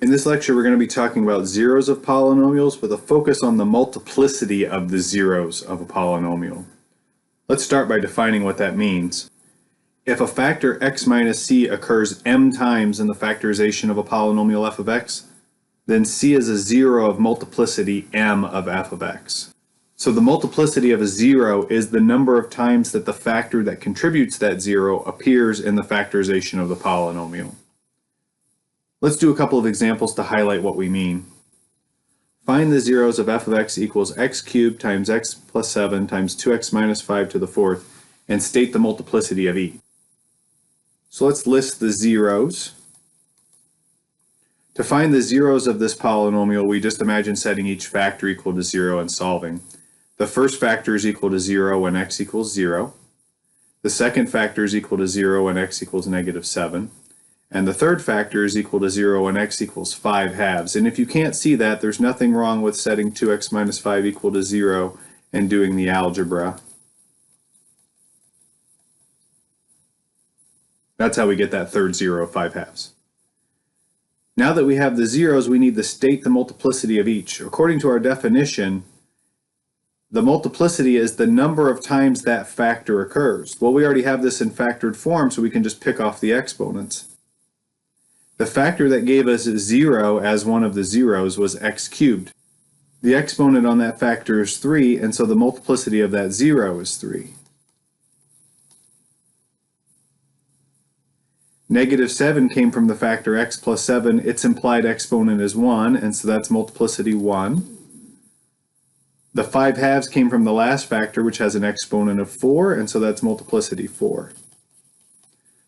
In this lecture, we're going to be talking about zeros of polynomials with a focus on the multiplicity of the zeros of a polynomial. Let's start by defining what that means. If a factor x minus c occurs m times in the factorization of a polynomial f of x, then c is a zero of multiplicity m of f of x. So the multiplicity of a zero is the number of times that the factor that contributes that zero appears in the factorization of the polynomial. Let's do a couple of examples to highlight what we mean. Find the zeros of f of x equals x cubed times x plus 7 times 2x minus 5 to the fourth and state the multiplicity of each. So let's list the zeros. To find the zeros of this polynomial, we just imagine setting each factor equal to 0 and solving. The first factor is equal to 0 when x equals 0. The second factor is equal to 0 when x equals negative 7. And the third factor is equal to 0 when x equals 5 halves. And if you can't see that, there's nothing wrong with setting 2x minus 5 equal to 0 and doing the algebra. That's how we get that third zero of 5 halves. Now that we have the zeros, we need to state the multiplicity of each. According to our definition, the multiplicity is the number of times that factor occurs. Well, we already have this in factored form, so we can just pick off the exponents. The factor that gave us 0 as one of the zeros was x cubed. The exponent on that factor is 3, and so the multiplicity of that 0 is 3. Negative 7 came from the factor x plus 7. Its implied exponent is 1, and so that's multiplicity 1. The 5 halves came from the last factor, which has an exponent of 4, and so that's multiplicity 4.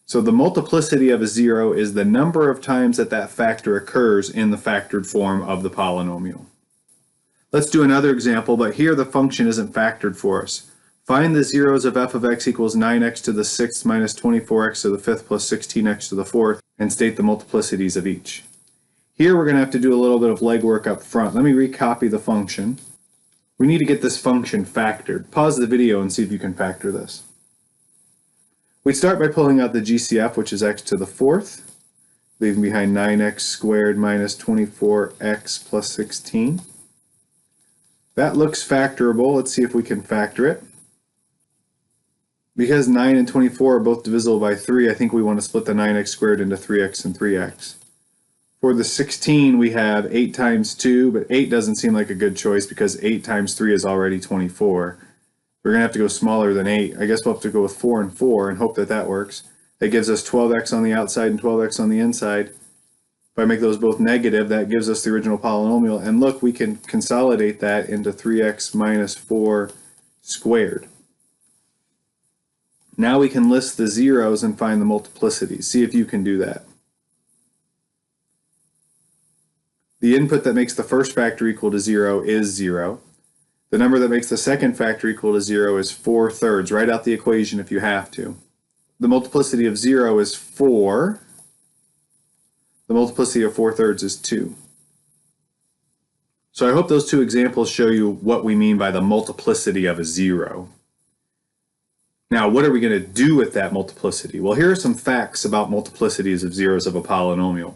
So the multiplicity of a zero is the number of times that that factor occurs in the factored form of the polynomial. Let's do another example, but here the function isn't factored for us. Find the zeros of f of x equals 9x to the 6th minus 24x to the 5th plus 16x to the 4th and state the multiplicities of each. Here we're going to have to do a little bit of legwork up front. Let me recopy the function. We need to get this function factored. Pause the video and see if you can factor this. We'd start by pulling out the GCF, which is x to the 4th, leaving behind 9x squared minus 24x plus 16. That looks factorable. Let's see if we can factor it. Because 9 and 24 are both divisible by 3, I think we want to split the 9x squared into 3x and 3x. For the 16, we have 8 times 2, but 8 doesn't seem like a good choice because 8 times 3 is already 24. We're going to have to go smaller than 8. I guess we'll have to go with 4 and 4 and hope that that works. That gives us 12x on the outside and 12x on the inside. If I make those both negative, that gives us the original polynomial. And look, we can consolidate that into 3x minus 4 squared. Now we can list the zeros and find the multiplicities. See if you can do that. The input that makes the first factor equal to 0 is 0. The number that makes the second factor equal to 0 is 4/3. Write out the equation if you have to. The multiplicity of 0 is 4. The multiplicity of 4/3 is 2. So I hope those two examples show you what we mean by the multiplicity of a zero. Now, what are we going to do with that multiplicity? Well, here are some facts about multiplicities of zeros of a polynomial.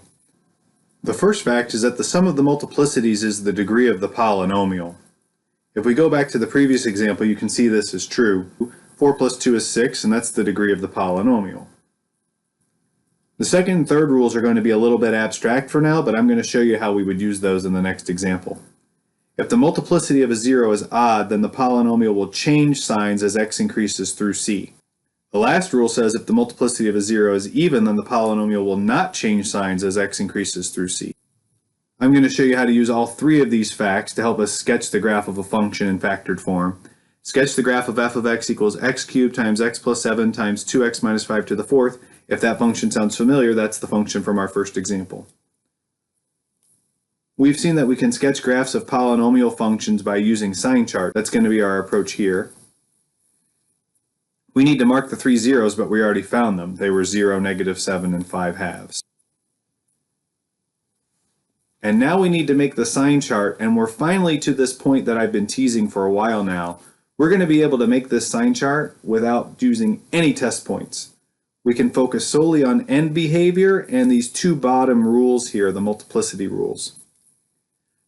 The first fact is that the sum of the multiplicities is the degree of the polynomial. If we go back to the previous example, you can see this is true. 4 plus 2 is 6, and that's the degree of the polynomial. The second and third rules are going to be a little bit abstract for now, but I'm going to show you how we would use those in the next example. If the multiplicity of a zero is odd, then the polynomial will change signs as x increases through c. The last rule says if the multiplicity of a zero is even, then the polynomial will not change signs as x increases through c. I'm going to show you how to use all three of these facts to help us sketch the graph of a function in factored form. Sketch the graph of f of x equals x cubed times x plus 7 times 2x minus 5 to the 4th. If that function sounds familiar, that's the function from our first example. We've seen that we can sketch graphs of polynomial functions by using sign chart. That's going to be our approach here. We need to mark the 3 zeros, but we already found them. They were 0, negative 7, and 5 halves. And now we need to make the sign chart, and we're finally to this point that I've been teasing for a while now. We're going to be able to make this sign chart without using any test points. we can focus solely on end behavior and these two bottom rules here, the multiplicity rules.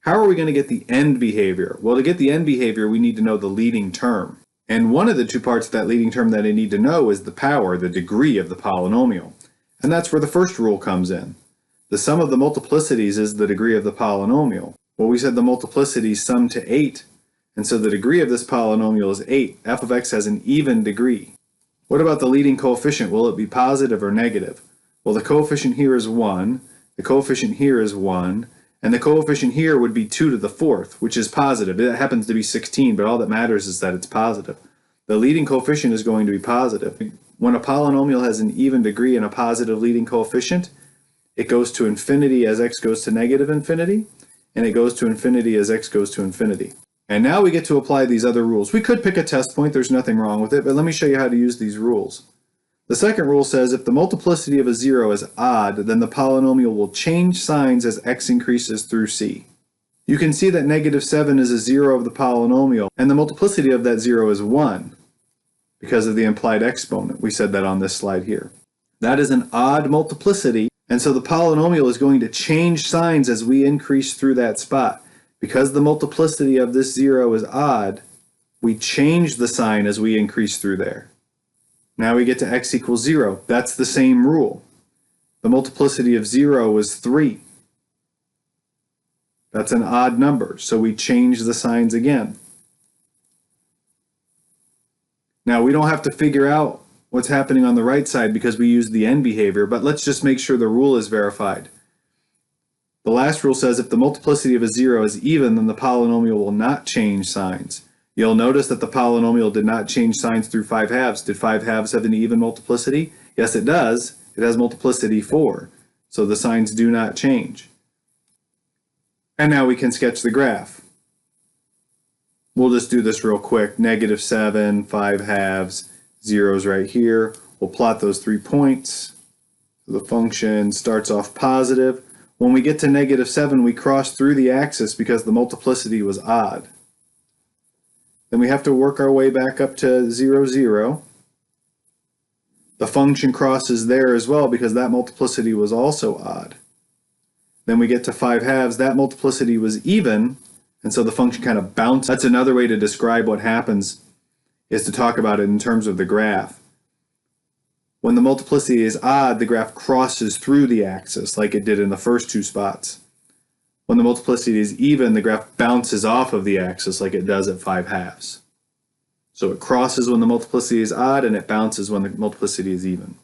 How are we going to get the end behavior? Well, to get the end behavior, we need to know the leading term. And one of the two parts of that leading term that I need to know is the power, the degree of the polynomial. And that's where the first rule comes in. The sum of the multiplicities is the degree of the polynomial. Well, we said the multiplicities sum to 8. And so the degree of this polynomial is 8. F of x has an even degree. What about the leading coefficient? Will it be positive or negative? Well, the coefficient here is 1, the coefficient here is 1, and the coefficient here would be 2 to the 4th, which is positive. It happens to be 16, but all that matters is that it's positive. The leading coefficient is going to be positive. When a polynomial has an even degree and a positive leading coefficient, it goes to infinity as x goes to negative infinity, and it goes to infinity as x goes to infinity. And now we get to apply these other rules. We could pick a test point, there's nothing wrong with it, but let me show you how to use these rules. The second rule says if the multiplicity of a 0 is odd, then the polynomial will change signs as x increases through c. You can see that negative 7 is a 0 of the polynomial, and the multiplicity of that 0 is 1 because of the implied exponent. We said that on this slide here. That is an odd multiplicity, and so the polynomial is going to change signs as we increase through that spot. Because the multiplicity of this 0 is odd, we change the sign as we increase through there. Now we get to x equals 0. That's the same rule. The multiplicity of 0 is 3. That's an odd number, so we change the signs again. Now we don't have to figure out what's happening on the right side because we use the end behavior, but let's just make sure the rule is verified. The last rule says if the multiplicity of a 0 is even, then the polynomial will not change signs. You'll notice that the polynomial did not change signs through 5 halves. Did 5 halves have an even multiplicity? Yes, it does. It has multiplicity 4. So the signs do not change. And now we can sketch the graph. We'll just do this real quick. Negative 7, 5 halves, 0's right here. We'll plot those 3 points. The function starts off positive. When we get to negative 7, we cross through the axis because the multiplicity was odd. Then we have to work our way back up to 0, 0. The function crosses there as well because that multiplicity was also odd. Then we get to 5 halves. That multiplicity was even, and so the function kind of bounces. That's another way to describe what happens, is to talk about it in terms of the graph. When the multiplicity is odd, the graph crosses through the axis like it did in the first two spots. When the multiplicity is even, the graph bounces off of the axis like it does at 5 halves. So it crosses when the multiplicity is odd and it bounces when the multiplicity is even.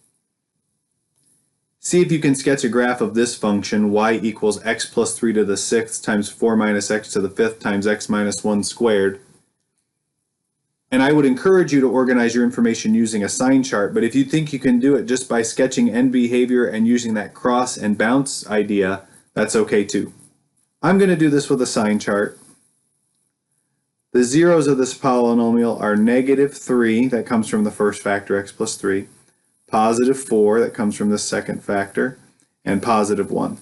See if you can sketch a graph of this function, y equals x plus 3 to the 6th times 4 minus x to the 5th times x minus 1 squared. And I would encourage you to organize your information using a sign chart, but if you think you can do it just by sketching end behavior and using that cross and bounce idea, that's okay too. I'm going to do this with a sign chart. The zeros of this polynomial are negative 3, that comes from the first factor, x plus 3, positive 4, that comes from the second factor, and positive 1.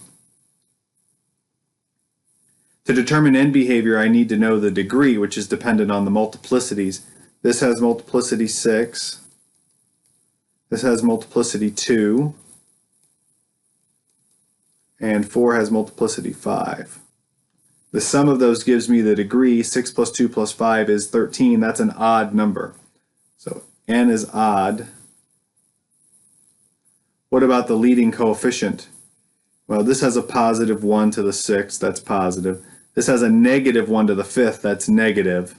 To determine end behavior, I need to know the degree, which is dependent on the multiplicities. This has multiplicity 6. This has multiplicity 2. And 4 has multiplicity 5. The sum of those gives me the degree. 6 plus 2 plus 5 is 13. That's an odd number. So n is odd. What about the leading coefficient? Well, this has a positive 1 to the 6th. That's positive. This has a negative 1 to the 5th. That's negative.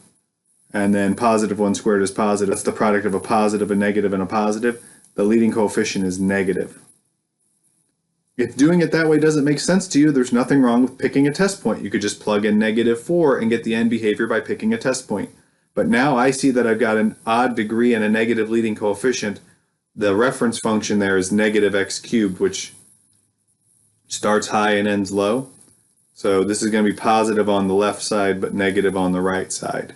And then positive 1 squared is positive. That's the product of a positive, a negative, and a positive. The leading coefficient is negative. If doing it that way doesn't make sense to you, there's nothing wrong with picking a test point. You could just plug in negative 4 and get the end behavior by picking a test point. But now I see that I've got an odd degree and a negative leading coefficient. The reference function there is negative x cubed, which starts high and ends low. So this is going to be positive on the left side, but negative on the right side.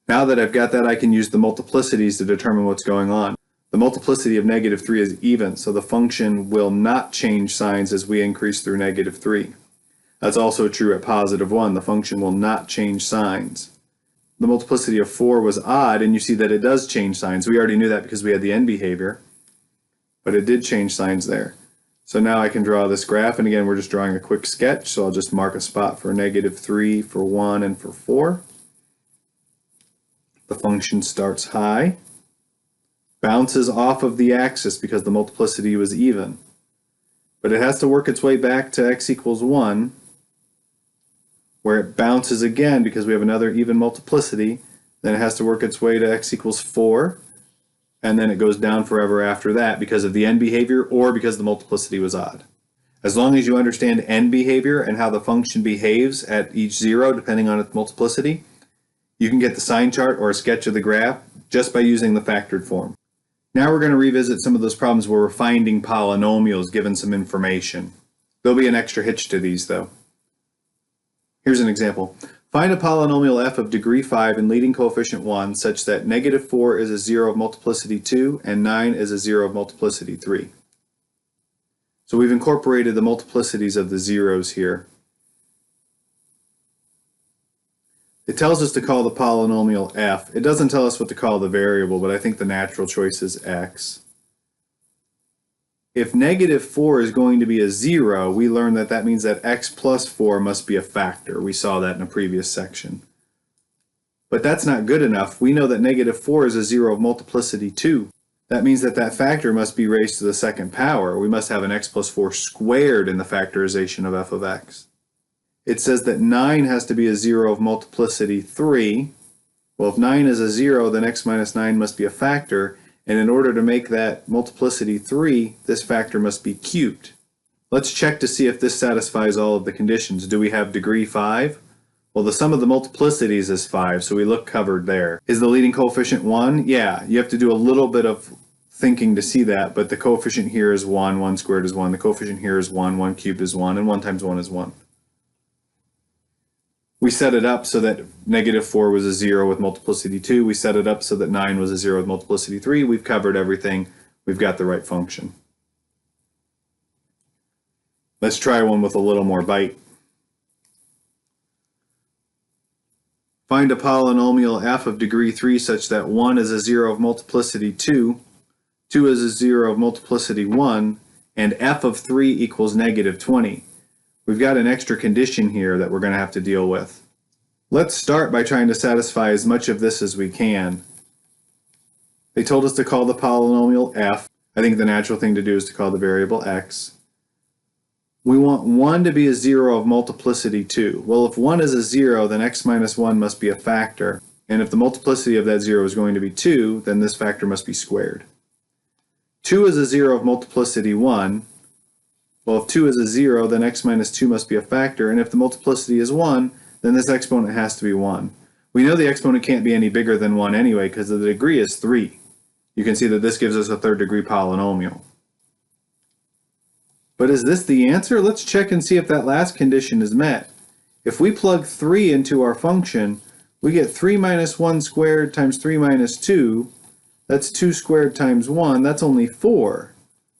Now that I've got that, I can use the multiplicities to determine what's going on. The multiplicity of negative 3 is even, so the function will not change signs as we increase through negative 3. That's also true at positive 1. The function will not change signs. The multiplicity of 4 was odd, and you see that it does change signs. We already knew that because we had the end behavior. but it did change signs there. So now I can draw this graph, and again, we're just drawing a quick sketch, so I'll just mark a spot for -3, for 1, and for 4. The function starts high, bounces off of the axis because the multiplicity was even, but it has to work its way back to x equals 1, where it bounces again because we have another even multiplicity. Then it has to work its way to x equals 4, and then it goes down forever after that because of the end behavior or because the multiplicity was odd. As long as you understand end behavior and how the function behaves at each zero depending on its multiplicity, you can get the sign chart or a sketch of the graph just by using the factored form. Now we're going to revisit some of those problems where we're finding polynomials given some information. There'll be an extra hitch to these though. Here's an example. Find a polynomial f of degree 5 and leading coefficient 1 such that -4 is a 0 of multiplicity 2 and 9 is a 0 of multiplicity 3. So we've incorporated the multiplicities of the zeros here. It tells us to call the polynomial f. It doesn't tell us what to call the variable, but I think the natural choice is x. If -4 is going to be a 0, we learn that that means that x plus 4 must be a factor. We saw that in a previous section. But that's not good enough. We know that -4 is a 0 of multiplicity 2. That means that that factor must be raised to the second power. We must have an x plus 4 squared in the factorization of f of x. It says that 9 has to be a 0 of multiplicity 3. Well, if 9 is a 0, then x minus 9 must be a factor. And in order to make that multiplicity 3, this factor must be cubed. Let's check to see if this satisfies all of the conditions. Do we have degree 5? Well, the sum of the multiplicities is 5, so we look covered there. Is the leading coefficient 1? Yeah, you have to do a little bit of thinking to see that, but the coefficient here is 1, 1 squared is 1. The coefficient here is 1, 1 cubed is 1, and 1 times 1 is 1. We set it up so that -4 was a 0 with multiplicity 2. We set it up so that 9 was a 0 with multiplicity 3. We've covered everything. We've got the right function. Let's try one with a little more bite. Find a polynomial f of degree 3 such that 1 is a 0 of multiplicity 2, 2 is a 0 of multiplicity 1, and f of 3 equals -20. We've got an extra condition here that we're going to have to deal with. Let's start by trying to satisfy as much of this as we can. They told us to call the polynomial f. I think the natural thing to do is to call the variable x. We want 1 to be a 0 of multiplicity 2. Well, if 1 is a 0, then x minus 1 must be a factor. And if the multiplicity of that 0 is going to be 2, then this factor must be squared. 2 is a 0 of multiplicity 1. Well, if 2 is a 0, then x minus 2 must be a factor, and if the multiplicity is 1, then this exponent has to be 1. We know the exponent can't be any bigger than 1 anyway, because the degree is 3. You can see that this gives us a third degree polynomial. But is this the answer? Let's check and see if that last condition is met. If we plug 3 into our function, we get 3 minus 1 squared times 3 minus 2. That's 2 squared times 1. That's only 4.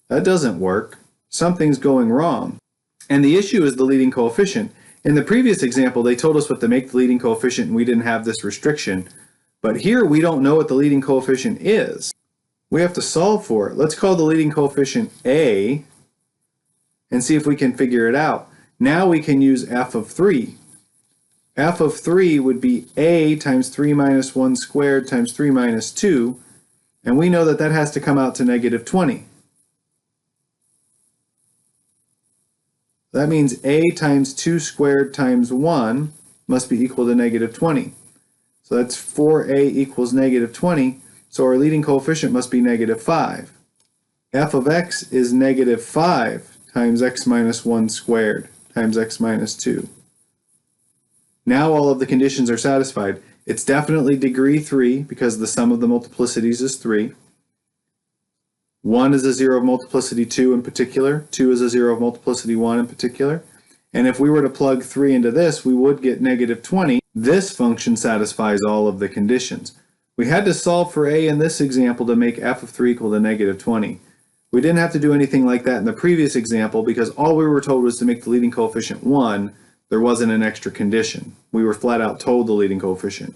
That doesn't work. Something's going wrong. And the issue is the leading coefficient. In the previous example, they told us what to make the leading coefficient and we didn't have this restriction. But here we don't know what the leading coefficient is. We have to solve for it. Let's call the leading coefficient a and see if we can figure it out. Now we can use f of 3. F of 3 would be a times 3 minus 1 squared times 3 minus 2. And we know that that has to come out to -20. That means a times 2 squared times 1 must be equal to -20. So that's 4a equals -20, so our leading coefficient must be -5. F of x is -5 times x minus 1 squared times x minus 2. Now all of the conditions are satisfied. It's definitely degree 3 because the sum of the multiplicities is 3. 1 is a 0 of multiplicity 2 in particular, 2 is a 0 of multiplicity 1 in particular, and if we were to plug 3 into this, we would get -20. This function satisfies all of the conditions. We had to solve for a in this example to make f of 3 equal to -20. We didn't have to do anything like that in the previous example because all we were told was to make the leading coefficient 1. There wasn't an extra condition. We were flat out told the leading coefficient.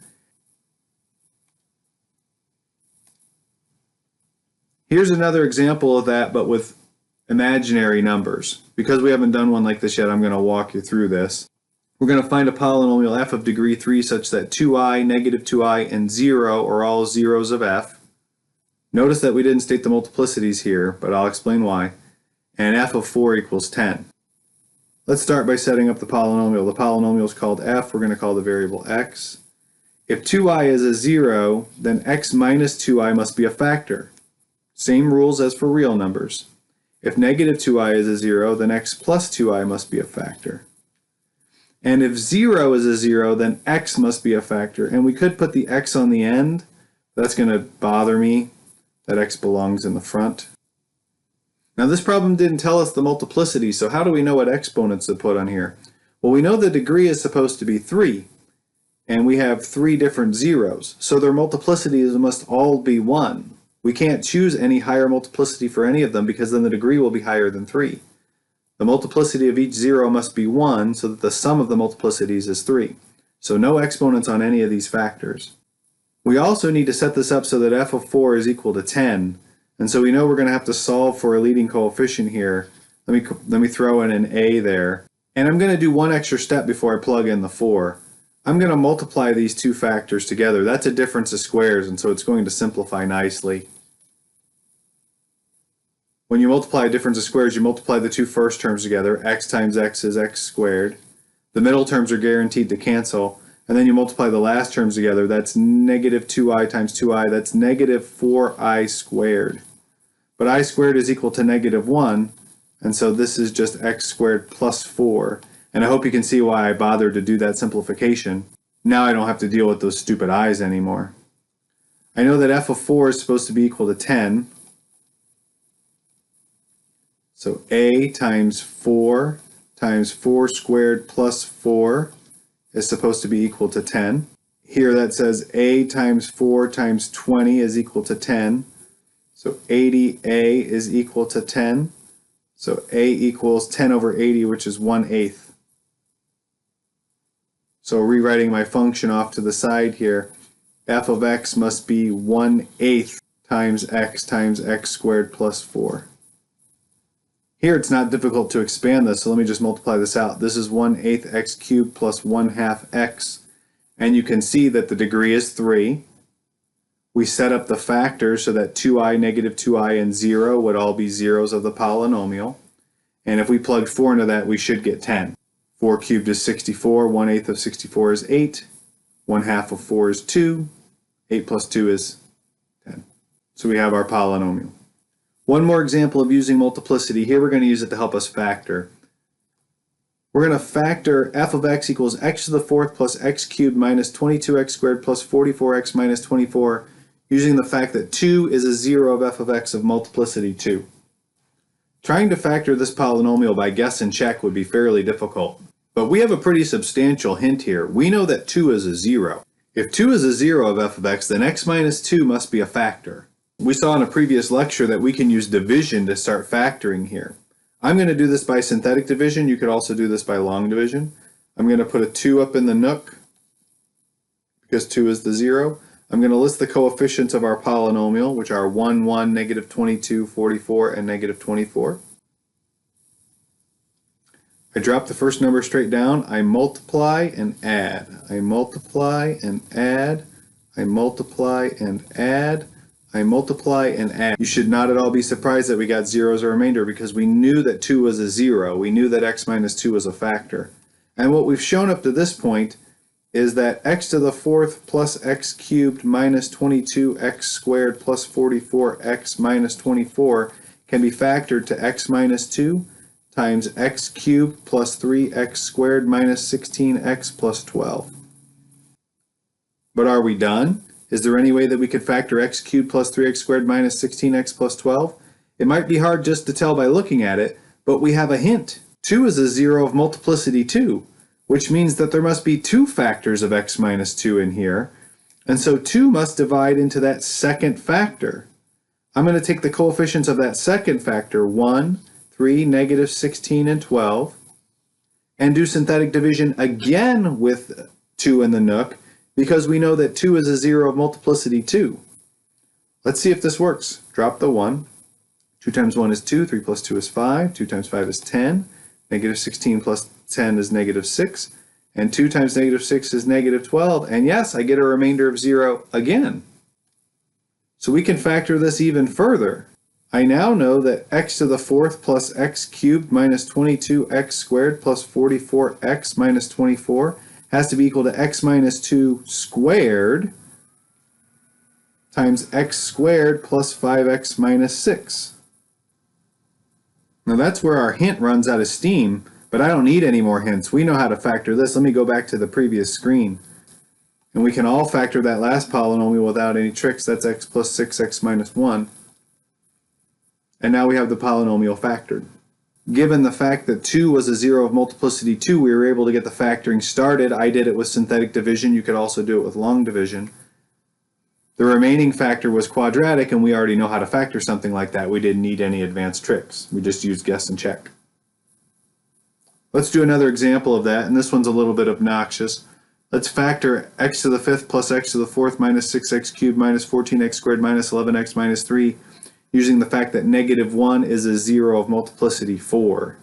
Here's another example of that, but with imaginary numbers. Because we haven't done one like this yet, I'm going to walk you through this. We're going to find a polynomial f of degree 3 such that 2i, negative 2i, and 0 are all zeros of f. Notice that we didn't state the multiplicities here, but I'll explain why. And f of 4 equals 10. Let's start by setting up the polynomial. The polynomial is called f. We're going to call the variable x. If 2i is a 0, then x minus 2i must be a factor. Same rules as for real numbers. If negative 2i is a 0, then x plus 2i must be a factor. And if 0 is a 0, then x must be a factor. And we could put the x on the end. That's going to bother me. That x belongs in the front. Now this problem didn't tell us the multiplicity, so how do we know what exponents to put on here? Well, we know the degree is supposed to be 3, and we have 3 different zeros, so their multiplicities must all be 1. We can't choose any higher multiplicity for any of them because then the degree will be higher than 3. The multiplicity of each 0 must be 1 so that the sum of the multiplicities is 3. So no exponents on any of these factors. We also need to set this up so that f of 4 is equal to 10. And so we know we're going to have to solve for a leading coefficient here. Let me throw in an a there. And I'm going to do one extra step before I plug in the 4. I'm going to multiply these two factors together. That's a difference of squares, and so it's going to simplify nicely. When you multiply a difference of squares, you multiply the two first terms together. X times x is x squared. The middle terms are guaranteed to cancel. And then you multiply the last terms together. That's negative 2i times 2i. That's negative 4i squared. But I squared is equal to negative 1. And so this is just x squared plus 4. And I hope you can see why I bothered to do that simplification. Now I don't have to deal with those stupid i's anymore. I know that f of 4 is supposed to be equal to 10. So a times 4 squared plus 4 is supposed to be equal to 10. Here that says a times 4 times 20 is equal to 10. So 80a is equal to 10. So a equals 10 over 80, which is 1/8. So rewriting my function off to the side here, f of x must be 1/8 times x squared plus 4. Here it's not difficult to expand this, so let me just multiply this out. This is 1/8 x cubed plus 1/2 x. And you can see that the degree is 3. We set up the factors so that 2i, negative 2i, and 0 would all be zeros of the polynomial. And if we plug 4 into that, we should get 10. 4 cubed is 64, 1/8 of 64 is 8, 1/2 of 4 is 2, 8 plus 2 is 10. So we have our polynomial. One more example of using multiplicity. Here we're going to use it to help us factor. We're going to factor f of x equals x to the 4th plus x cubed minus 22x squared plus 44x minus 24 using the fact that 2 is a 0 of f of x of multiplicity 2. Trying to factor this polynomial by guess and check would be fairly difficult. But we have a pretty substantial hint here. We know that 2 is a 0. If 2 is a 0 of f of x, then x minus 2 must be a factor. We saw in a previous lecture that we can use division to start factoring here. I'm going to do this by synthetic division. You could also do this by long division. I'm going to put a 2 up in the nook because 2 is the 0. I'm going to list the coefficients of our polynomial, which are 1, 1, negative 22, 44, and negative 24. I drop the first number straight down. I multiply and add. I multiply and add. I multiply and add. I multiply and add. You should not at all be surprised that we got 0 as a remainder because we knew that 2 was a 0. We knew that x minus 2 was a factor. And what we've shown up to this point is that x to the 4th plus x cubed minus 22x squared plus 44x minus 24 can be factored to x minus 2 times x cubed plus 3x squared minus 16x plus 12. But are we done? Is there any way that we could factor x cubed plus 3x squared minus 16x plus 12? It might be hard just to tell by looking at it, but we have a hint. 2 is a 0 of multiplicity 2, which means that there must be 2 factors of x minus 2 in here, and so 2 must divide into that second factor. I'm going to take the coefficients of that second factor, 1, 3, negative 16, and 12, and do synthetic division again with 2 in the nook, because we know that 2 is a 0 of multiplicity 2. Let's see if this works. Drop the 1. 2 times 1 is 2, 3 plus 2 is 5, 2 times 5 is 10, negative 16 plus 10 is negative 6, and 2 times negative 6 is negative 12, and yes, I get a remainder of 0 again. So we can factor this even further. I now know that x to the 4th plus x cubed minus 22x squared plus 44x minus 24 has to be equal to x minus 2 squared times x squared plus 5x minus 6. Now that's where our hint runs out of steam, but I don't need any more hints. We know how to factor this. Let me go back to the previous screen. And we can all factor that last polynomial without any tricks. That's x plus 6x minus 1. And now we have the polynomial factored. Given the fact that 2 was a 0 of multiplicity 2, we were able to get the factoring started. I did it with synthetic division. You could also do it with long division. The remaining factor was quadratic, and we already know how to factor something like that. We didn't need any advanced tricks. We just used guess and check. Let's do another example of that, and this one's a little bit obnoxious. Let's factor x to the 5th plus x to the 4th minus 6x cubed minus 14x squared minus 11x minus 3 using the fact that negative 1 is a 0 of multiplicity 4.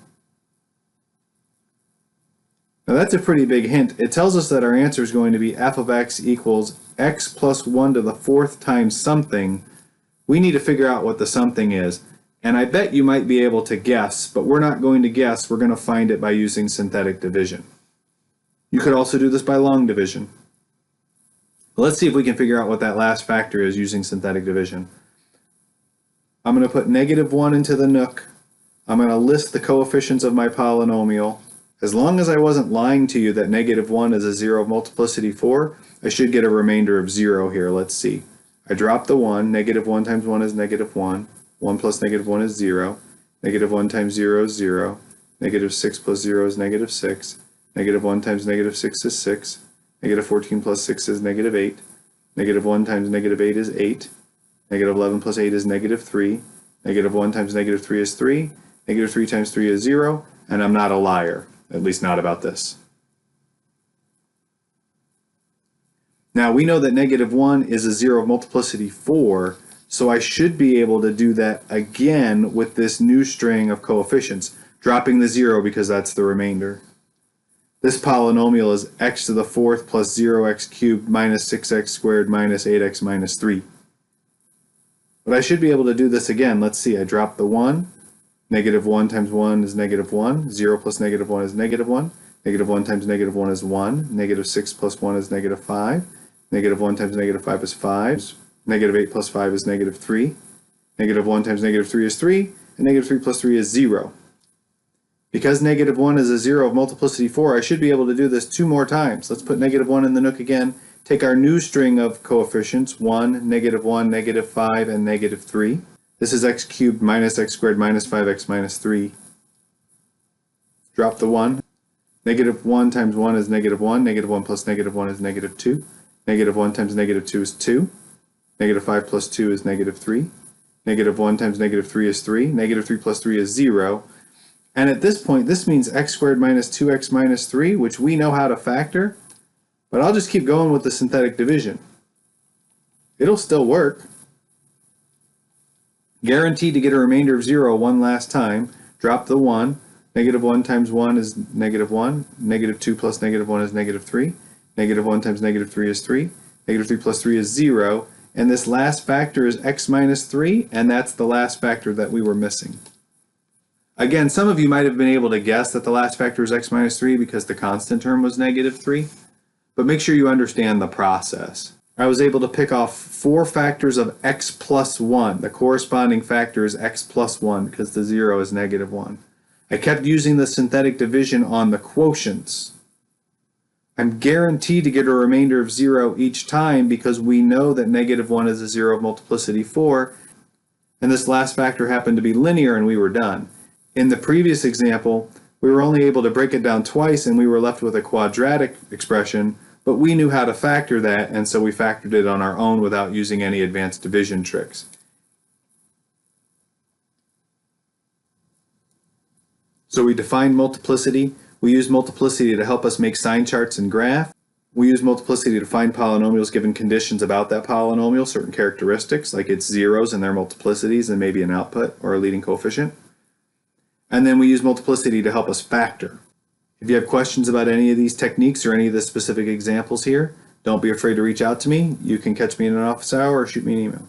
Now that's a pretty big hint. It tells us that our answer is going to be f of x equals x plus 1 to the 4th times something. We need to figure out what the something is. And I bet you might be able to guess, but we're not going to guess. We're going to find it by using synthetic division. You could also do this by long division. But let's see if we can figure out what that last factor is using synthetic division. I'm going to put negative 1 into the nook. I'm going to list the coefficients of my polynomial. As long as I wasn't lying to you that negative 1 is a 0 of multiplicity 4, I should get a remainder of 0 here. Let's see. I drop the 1. Negative 1 times 1 is negative 1. 1 plus negative 1 is 0. Negative 1 times 0 is 0. Negative 6 plus 0 is negative 6. Negative 1 times negative 6 is 6. Negative 14 plus 6 is negative 8. Negative 1 times negative 8 is 8. Negative 11 plus 8 is negative 3. Negative 1 times negative 3 is 3. Negative 3 times 3 is 0. And I'm not a liar. At least not about this. Now we know that negative 1 is a 0 of multiplicity 4, so I should be able to do that again with this new string of coefficients, dropping the 0 because that's the remainder. This polynomial is x to the 4th plus 0x cubed minus 6x squared minus 8x minus 3. But I should be able to do this again. Let's see, I drop the 1. Negative 1 times 1 is negative 1. 0 plus negative 1 is negative 1. Negative 1 times negative 1 is 1. Negative 6 plus 1 is negative 5. Negative 1 times negative 5 is 5. Negative 8 plus 5 is negative 3. Negative 1 times negative 3 is 3. And negative 3 plus 3 is 0. Because negative 1 is a 0 of multiplicity 4, I should be able to do this 2 more times. Let's put negative 1 in the nook again. Take our new string of coefficients, 1, negative 1, negative 5, and negative 3. This is x cubed minus x squared minus 5x minus 3. Drop the 1. Negative 1 times 1 is negative 1. Negative 1 plus negative 1 is negative 2. Negative 1 times negative 2 is 2. Negative 5 plus 2 is negative 3. Negative 1 times negative 3 is 3. Negative 3 plus 3 is 0. And at this point, this means x squared minus 2x minus 3, which we know how to factor. But I'll just keep going with the synthetic division. It'll still work. Guaranteed to get a remainder of 0 one last time. Drop the 1. Negative 1 times 1 is negative 1. Negative 2 plus negative 1 is negative 3. Negative 1 times negative 3 is 3. Negative 3 plus 3 is 0. And this last factor is x minus 3, and that's the last factor that we were missing. Again, some of you might have been able to guess that the last factor is x minus 3 because the constant term was negative 3. But make sure you understand the process. I was able to pick off 4 factors of x plus 1. The corresponding factor is x plus 1 because the 0 is negative 1. I kept using the synthetic division on the quotients. I'm guaranteed to get a remainder of 0 each time because we know that negative 1 is a 0 of multiplicity 4, and this last factor happened to be linear and we were done. In the previous example, we were only able to break it down twice and we were left with a quadratic expression, but we knew how to factor that, and so we factored it on our own without using any advanced division tricks. So we defined multiplicity. We used multiplicity to help us make sign charts and graph. We use multiplicity to find polynomials given conditions about that polynomial, certain characteristics, like its zeros and their multiplicities and maybe an output or a leading coefficient. And then we use multiplicity to help us factor. If you have questions about any of these techniques or any of the specific examples here, don't be afraid to reach out to me. You can catch me in an office hour or shoot me an email.